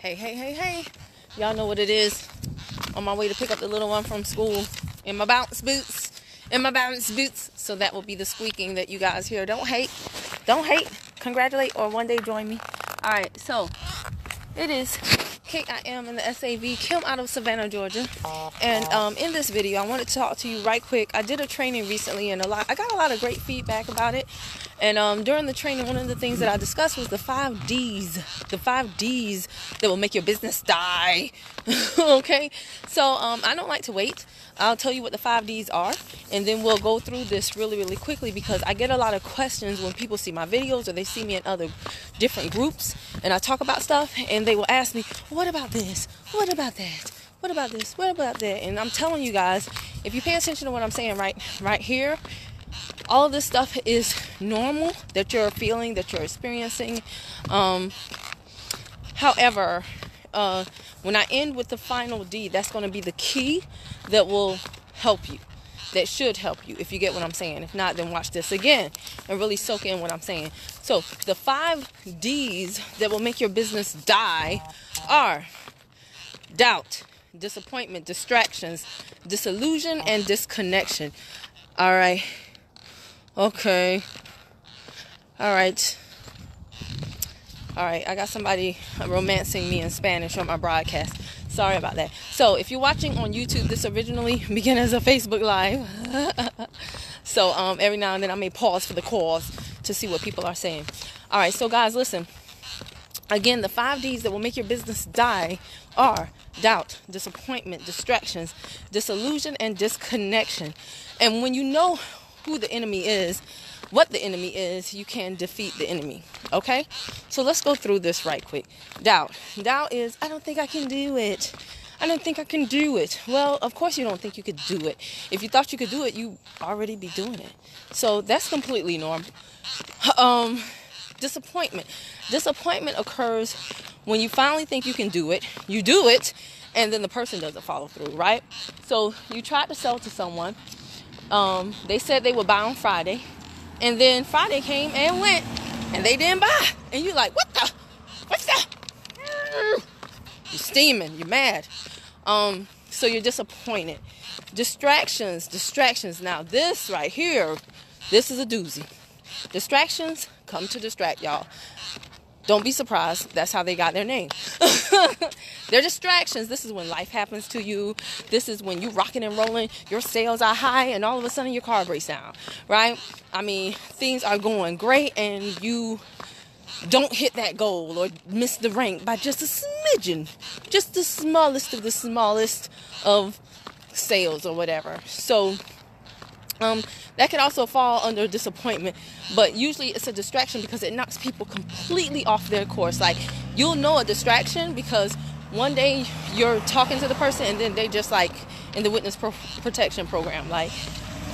Hey. Y'all know what it is. On my way to pick up the little one from school in my bounce boots. So that will be the squeaking that you guys hear. Don't hate. Congratulate or one day join me. Alright, so it is KIM in the SAV, Kim out of Savannah, Georgia. And in this video, I wanted to talk to you right quick. I did a training recently and I got a lot of great feedback about it. And during the training, one of the things that I discussed was the 5 Ds. The 5 Ds that will make your business die. Okay? So I don't like to wait. I'll tell you what the 5 Ds are. And then we'll go through this really quickly because I get a lot of questions when people see my videos or they see me in other different groups. And I talk about stuff and they will ask me, what about this? What about that? What about this? What about that? And I'm telling you guys, if you pay attention to what I'm saying right here, all of this stuff is normal that you're feeling, that you're experiencing. However, when I end with the final D, that's going to be the key that will help you. That should help you, if you get what I'm saying. If not, then watch this again and really soak in what I'm saying. So the 5 Ds that will make your business die are doubt, disappointment, distractions, disillusion, and disconnection. All right. Okay. All right. I got somebody romancing me in Spanish on my broadcast. Sorry about that. So if you're watching on YouTube, this originally began as a Facebook Live. So every now and then I may pause for the cause to see what people are saying. All right. So guys, listen. Again, the 5 Ds that will make your business die are doubt, disappointment, distractions, disillusion, and disconnection. And when you know who the enemy is, what the enemy is, you can defeat the enemy. Okay? So let's go through this right quick. Doubt. Doubt is, I don't think I can do it. I don't think I can do it. Well, of course you don't think you could do it. If you thought you could do it, you already be doing it. So that's completely normal. Disappointment. Disappointment occurs when you finally think you can do it. You do it, and then the person doesn't follow through, right? So you tried to sell to someone. They said they would buy on Friday, and then Friday came and went, and they didn't buy. And you're like, what's that? You're steaming. You're mad. So you're disappointed. Distractions. Now this right here, this is a doozy. Distractions come to distract y'all. Don't be surprised. That's how they got their name. They're distractions. This is when life happens to you. This is when you rocking and rolling. Your sales are high and all of a sudden your car breaks down, right? I mean, things are going great and you don't hit that goal or miss the rank by just a smidgen. Just the smallest of sales or whatever. So that could also fall under disappointment, but usually it's a distraction because it knocks people completely off their course. Like, you'll know a distraction because one day you're talking to the person and then they just like in the witness protection program, like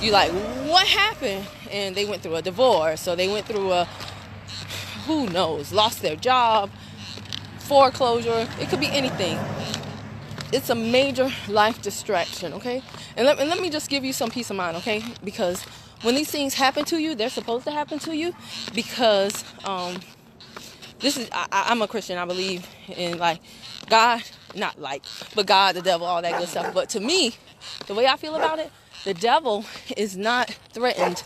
you like, what happened? And they went through a divorce, or they went through who knows, lost their job, foreclosure. It could be anything. It's a major life distraction, okay? And let me just give you some peace of mind, okay? Because when these things happen to you, they're supposed to happen to you because I'm a Christian. I believe in like God, but God, the devil, all that good stuff. But to me, the way I feel about it, the devil is not threatened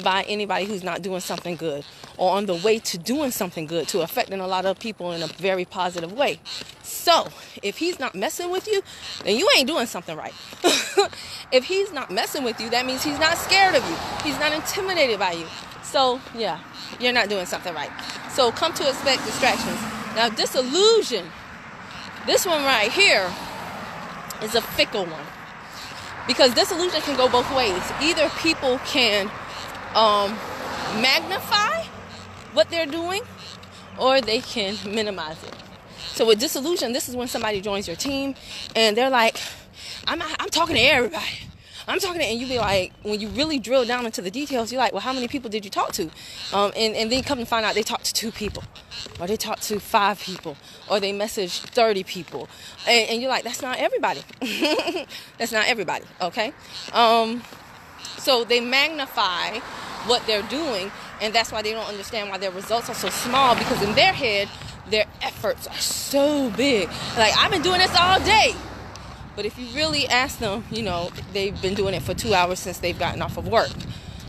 by anybody who's not doing something good or on the way to doing something good, to affecting a lot of people in a very positive way. So if he's not messing with you, then you ain't doing something right. If he's not messing with you, that means he's not scared of you. He's not intimidated by you. So yeah, you're not doing something right. So come to expect distractions. Now disillusion, this one right here is a fickle one. Because disillusion can go both ways. Either people can magnify what they're doing, or they can minimize it. So with disillusion, this is when somebody joins your team and they're like, I'm talking to everybody. And you be like, when you really drill down into the details, you're like, well, how many people did you talk to? And then come to find out they talked to 2 people, or they talked to 5 people, or they messaged 30 people. And you're like, that's not everybody. That's not everybody, okay? So they magnify what they're doing, and that's why they don't understand why their results are so small, because in their head, their efforts are so big. Like, I've been doing this all day. But if you really ask them, you know, they've been doing it for 2 hours since they've gotten off of work.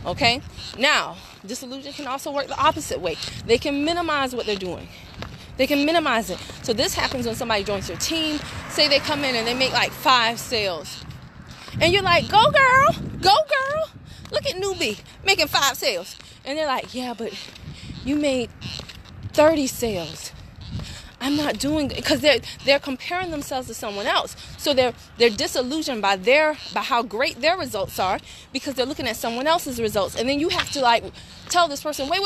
Okay? Now, disillusion can also work the opposite way. They can minimize what they're doing. They can minimize it. So this happens when somebody joins your team. Say they come in and they make like 5 sales. And you're like, go girl, go girl. Look at newbie making 5 sales. And they're like, yeah, but you made 30 sales. I'm not doing it, because they're comparing themselves to someone else. So they're disillusioned by how great their results are, because they're looking at someone else's results. And then you have to like tell this person, wait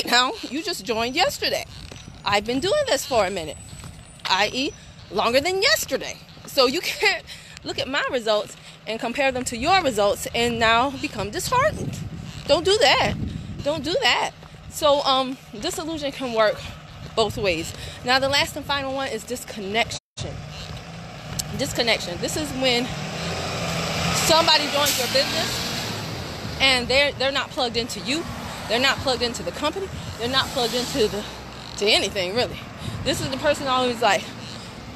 now, you just joined yesterday. I've been doing this for a minute, i.e. longer than yesterday. So you can't look at my results and compare them to your results and now become disheartened. Don't do that. Don't do that. So disillusion can work both ways. Now the last and final one is disconnection. Disconnection. This is when somebody joins your business and they're not plugged into you. They're not plugged into the company. They're not plugged into to anything really. This is the person always like,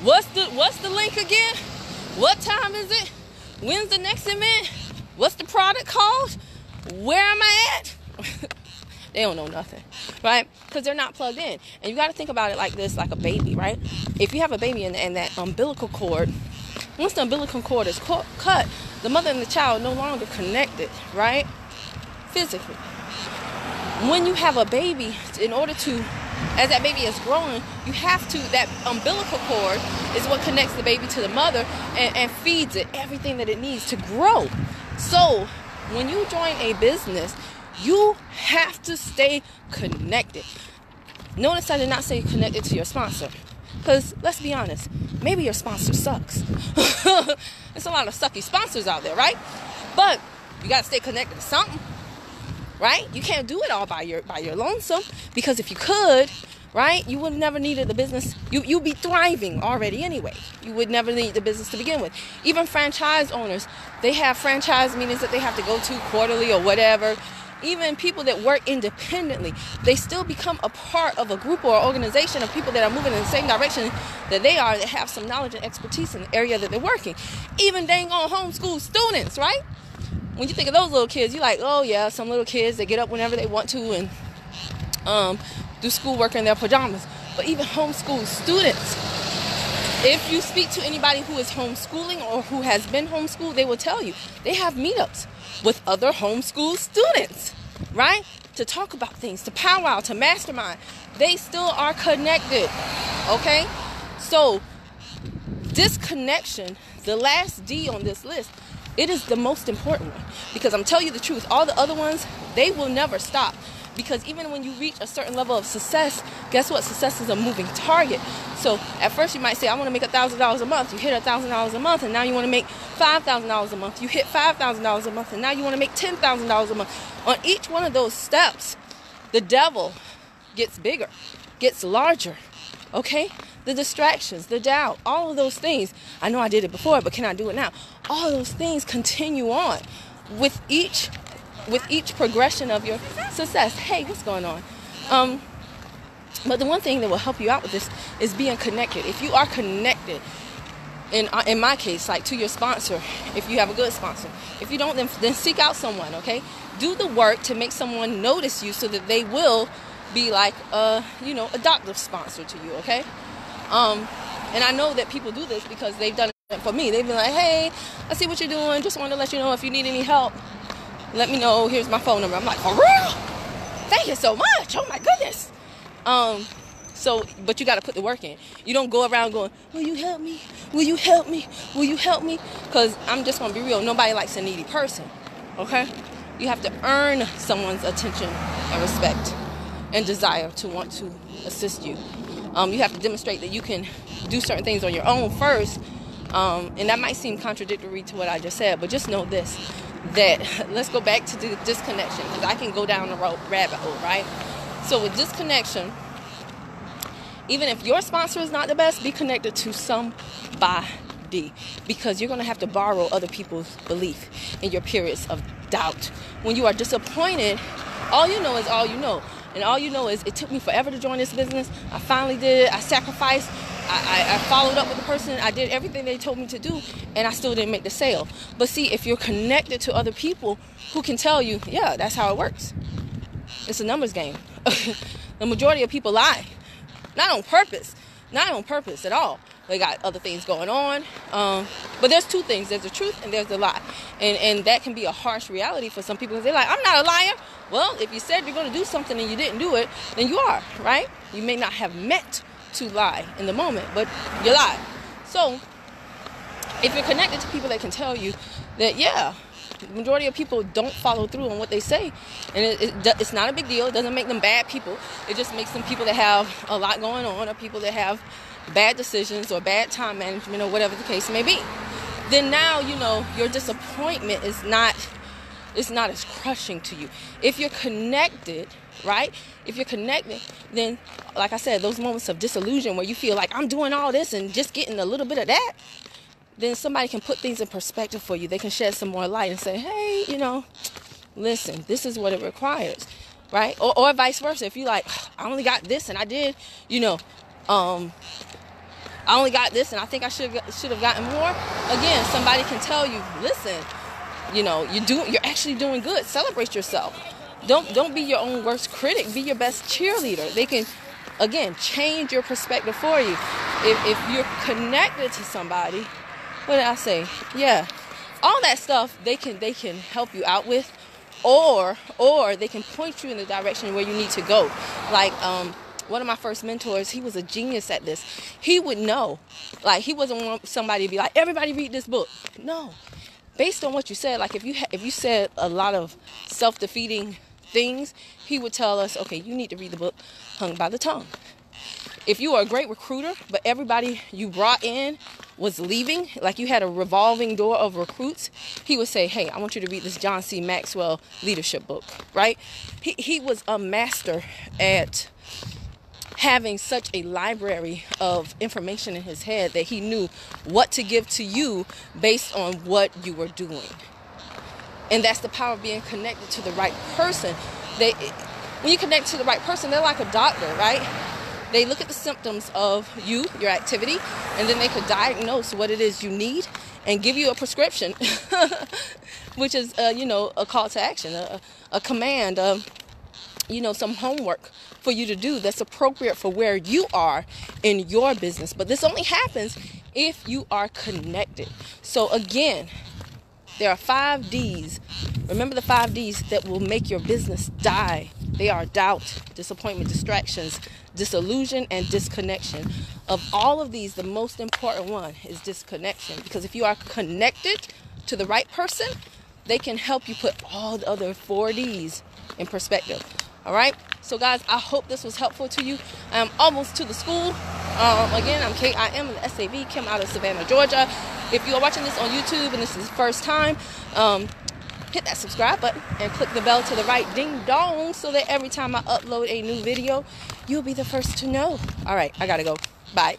what's the link again? What time is it? When's the next event? What's the product called? Where am I at? They don't know nothing, right? Because they're not plugged in. And you got to think about it like this, like a baby, right? If you have a baby and that umbilical cord, once the umbilical cord is cut, the mother and the child are no longer connected, right? Physically. When you have a baby, in order to, as that baby is growing, you have to, that umbilical cord is what connects the baby to the mother and feeds it everything that it needs to grow. So when you join a business, you have to stay connected. Notice I did not say connected to your sponsor. Because let's be honest, maybe your sponsor sucks. There's a lot of sucky sponsors out there, right? But you got to stay connected to something, right? You can't do it all by your lonesome. Because if you could, right, you would never needed the business. You'd be thriving already anyway. You would never need the business to begin with. Even franchise owners, they have franchise meetings that they have to go to quarterly or whatever. Even people that work independently, they still become a part of a group or organization of people that are moving in the same direction that they are, that have some knowledge and expertise in the area that they're working. Even dang on homeschool students, right? When you think of those little kids, you're like, oh yeah, some little kids, they get up whenever they want to and do schoolwork in their pajamas. But even homeschool students, if you speak to anybody who is homeschooling or who has been homeschooled, they will tell you they have meetups with other homeschool students, right? To talk about things, to powwow, to mastermind. They still are connected, okay? So disconnection, the last D on this list, it is the most important one, because I'm telling you the truth, all the other ones, they will never stop. Because even when you reach a certain level of success, guess what? Success is a moving target. So at first you might say, I want to make $1,000 a month. You hit $1,000 a month, and now you want to make $5,000 a month. You hit $5,000 a month, and now you want to make $10,000 a month. On each one of those steps, the devil gets bigger, gets larger, okay? The distractions, the doubt, all of those things. I know I did it before, but can I do it now? All of those things continue on with each progression of your success. Hey, what's going on? But the one thing that will help you out with this is being connected. If you are connected, in my case, like to your sponsor, if you have a good sponsor. If you don't, then seek out someone, okay? Do the work to make someone notice you so that they will be like, a adoptive sponsor to you, okay? And I know that people do this because they've done it for me. They've been like, hey, I see what you're doing. Just wanted to let you know if you need any help, let me know. Here's my phone number. I'm like, for real? Thank you so much. Oh my goodness. But you got to put the work in. You don't go around going, will you help me? Will you help me? Will you help me? Because I'm just going to be real. Nobody likes a needy person. Okay? You have to earn someone's attention and respect and desire to want to assist you. You have to demonstrate that you can do certain things on your own first. And that might seem contradictory to what I just said, but just know this, that let's go back to the disconnection, because I can go down the rabbit hole, right? So with disconnection, even if your sponsor is not the best, be connected to somebody, because you're going to have to borrow other people's belief in your periods of doubt. When you are disappointed, all you know is all you know. And all you know is it took me forever to join this business. I finally did it. I sacrificed. I followed up with the person. I did everything they told me to do, and I still didn't make the sale. But see, if you're connected to other people who can tell you, yeah, that's how it works. It's a numbers game. The majority of people lie. Not on purpose at all. They got other things going on. But there's two things. There's the truth and there's the lie. And that can be a harsh reality for some people. Because they're like, I'm not a liar. Well, if you said you're going to do something and you didn't do it, then you are, right? You may not have meant to lie in the moment, but you lied. So if you're connected to people that can tell you that, yeah, the majority of people don't follow through on what they say, and it's not a big deal. It doesn't make them bad people. It just makes them people that have a lot going on, or people that have bad decisions or bad time management, or whatever the case may be. Then now, you know, your disappointment is not as crushing to you. If you're connected, right? If you're connected, then, like I said, those moments of disillusion where you feel like I'm doing all this and just getting a little bit of that, then somebody can put things in perspective for you. They can shed some more light and say, hey, you know, listen, this is what it requires, right? Or vice versa. If you like, I only got this and I did, you know, I only got this and I think I should have gotten more. Again, somebody can tell you, listen, you know, you're actually doing good. Celebrate yourself. Don't be your own worst critic. Be your best cheerleader. They can, again, change your perspective for you. If you're connected to somebody, what did I say? Yeah, all that stuff they can help you out with, or they can point you in the direction where you need to go. Like one of my first mentors, he was a genius at this. He would know. Like, he wasn't somebody to be like, everybody read this book. No, based on what you said, like if you said a lot of self-defeating things, he would tell us, okay, you need to read the book Hung by the Tongue. If you are a great recruiter, but everybody you brought in was leaving, like you had a revolving door of recruits, he would say, hey, I want you to read this John C. Maxwell leadership book, right? He was a master at having such a library of information in his head that he knew what to give to you based on what you were doing. And that's the power of being connected to the right person. When you connect to the right person, they're like a doctor, right? They look at the symptoms of you, your activity, and then they could diagnose what it is you need and give you a prescription, which is, a call to action, a command, some homework for you to do that's appropriate for where you are in your business. But this only happens if you are connected. So again, there are 5 Ds. Remember the 5 Ds that will make your business die. They are doubt, disappointment, distractions, disillusion, and disconnection. Of all of these, the most important one is disconnection. Because if you are connected to the right person, they can help you put all the other 4 Ds in perspective. All right? So guys, I hope this was helpful to you. I am almost to the school. Again, I'm Kate. I am the SAV, Kim, out of Savannah, Georgia. If you are watching this on YouTube and this is the first time, hit that subscribe button and click the bell to the right, ding dong, so that every time I upload a new video, you'll be the first to know. All right, I gotta go. Bye.